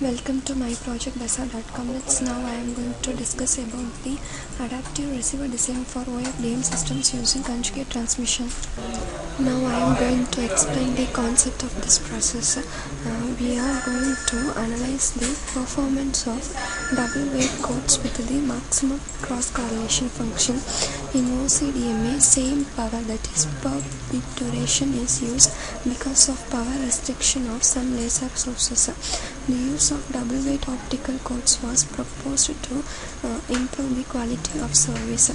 Welcome to my project basa.com. Now I am going to discuss about the adaptive receiver design for OFDM systems using conjugate transmission. Now I am going to explain the concept of this process. We are going to analyze the performance of double weight codes with the maximum cross correlation function. In OCDMA, same power, that is per bit duration, is used because of power restriction of some laser sources. The use of double weight optical codes was proposed to improve the quality of service.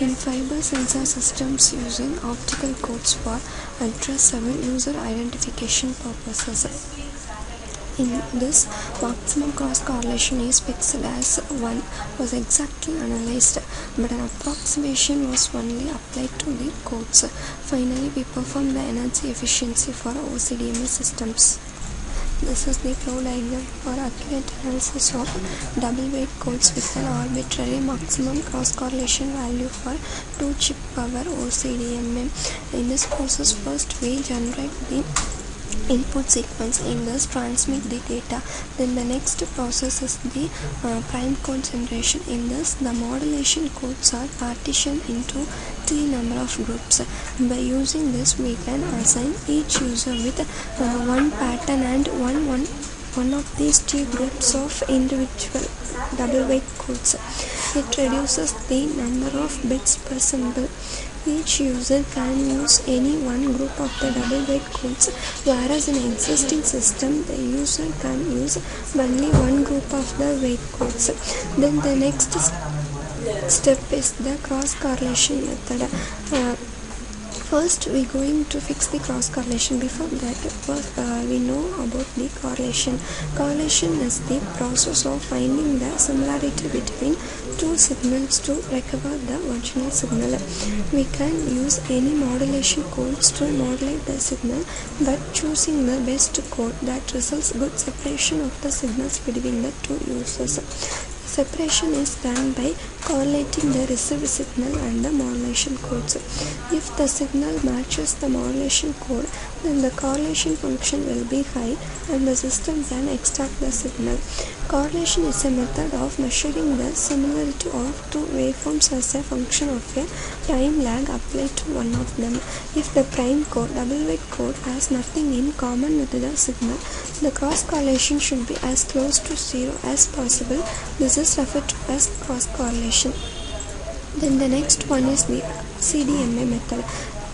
In fiber sensor systems, using optical codes for ultra-7 user identification purposes. In this, maximum cross correlation is fixed as 1 was exactly analyzed, but an approximation was only applied to the codes. Finally, we performed the energy efficiency for OCDMA systems. This is the flow diagram for accurate analysis of double weight codes with an arbitrary maximum cross correlation value for 2 chip power OCDMA. In this process, first we generate the input sequence, in this transmit the data. Then the next process is the prime code generation. In this, the modulation codes are partitioned into T number of groups. By using this, we can assign each user with one pattern and one of these T groups of individual double weight codes. It reduces the number of bits per symbol. Each user can use any one group of the double weight codes, whereas in an existing system, the user can use only one group of the weight codes. Then the next step is the cross correlation method. First, we are going to fix the cross correlation. Before that, we know about the correlation. Correlation is the process of finding the similarity between two signals to recover the original signal. We can use any modulation codes to modulate the signal, but choosing the best code that results good separation of the signals between the two users. Separation is done by correlating the received signal and the modulation codes. If the signal matches the modulation code, then the correlation function will be high and the system can extract the signal. Correlation is a method of measuring the similarity of two waveforms as a function of a time lag applied to one of them. If the prime code, double weight code, has nothing in common with the signal, the cross correlation should be as close to 0 as possible. This is referred to as cross correlation. Then the next one is the CDMA method.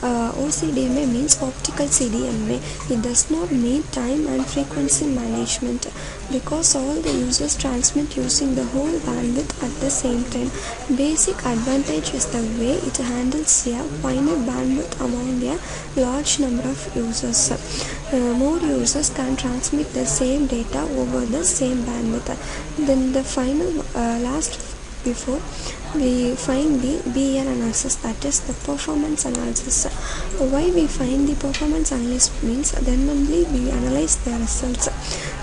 OCDMA means optical CDMA. It does not need time and frequency management because all the users transmit using the whole bandwidth at the same time. Basic advantage is the way it handles a finite bandwidth among a large number of users. More users can transmit the same data over the same bandwidth. Then the final before we find the BL analysis, that is the performance analysis. Why we find the performance analysis means then only we analyze the results.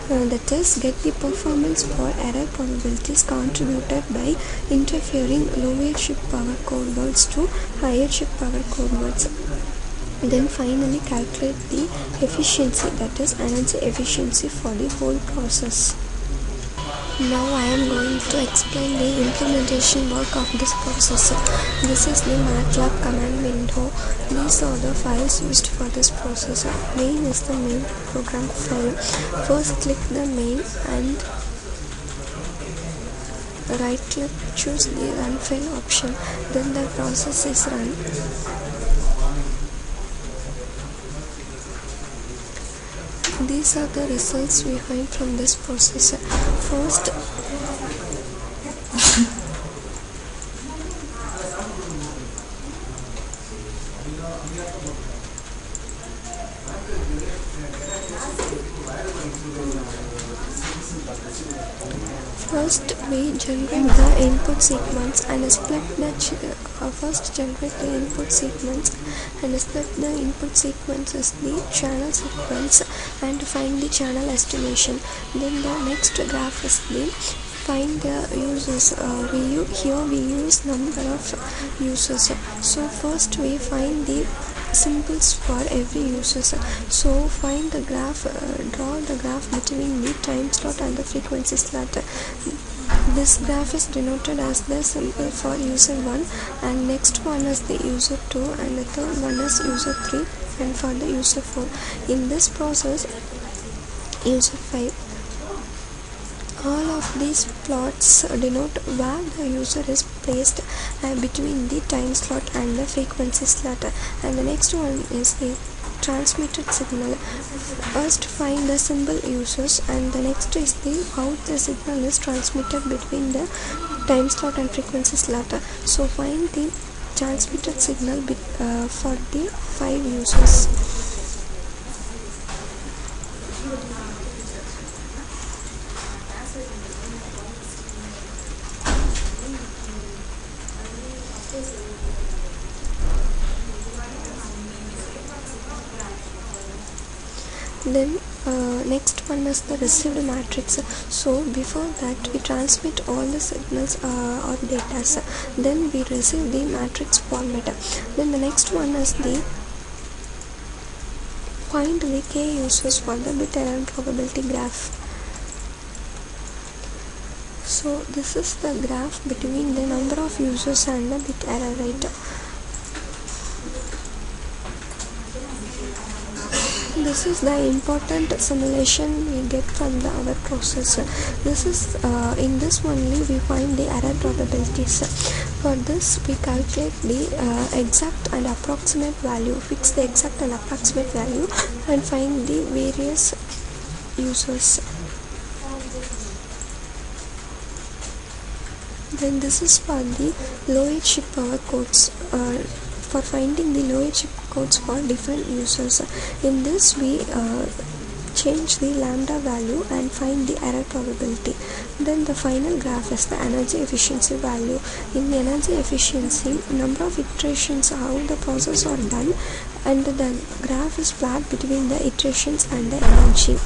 That is, get the performance for error probabilities contributed by interfering lower chip power code words to higher chip power code words. Then finally calculate the efficiency, that is energy efficiency for the whole process. Now I am going to explain the implementation work of this process. This is the MATLAB command window. These are the files used for this process. Main is the main program file. First click the main and right click, choose the run file option. Then the process is run. These are the results we find from this process. First, First, we generate the input sequence and split the input sequence as the channel sequence and find the channel estimation. Then the next graph is the find the users. Here we use number of users. So first we find the symbols for every user. So find the graph, draw the graph between the time slot and the frequency slot. This graph is denoted as the symbol for user 1, and next one is the user 2, and the third one is user 3, and for the user 4. In this process, user 5. All of these plots denote where the user is placed between the time slot and the frequency slot. And the next one is the transmitted signal. First find the symbol users, and the next is the how the signal is transmitted between the time slot and frequency slot. So find the transmitted signal for the 5 users. Then next one is the received matrix. So before that we transmit all the signals or data, then we receive the matrix format. Then the next one is the find the k users for the bit error probability graph. So this is the graph between the number of users and the bit error rate. This is the important simulation we get from our process. This is in this only we find the error probabilities. For this we calculate the exact and approximate value, fix the exact and approximate value, and find the various users. Then this is for the low edge chip power codes. For finding the low edge chip codes for different users. In this we change the lambda value and find the error probability. Then the final graph is the energy efficiency value. In energy efficiency, number of iterations, how the process are done, and the graph is plotted between the iterations and the energy.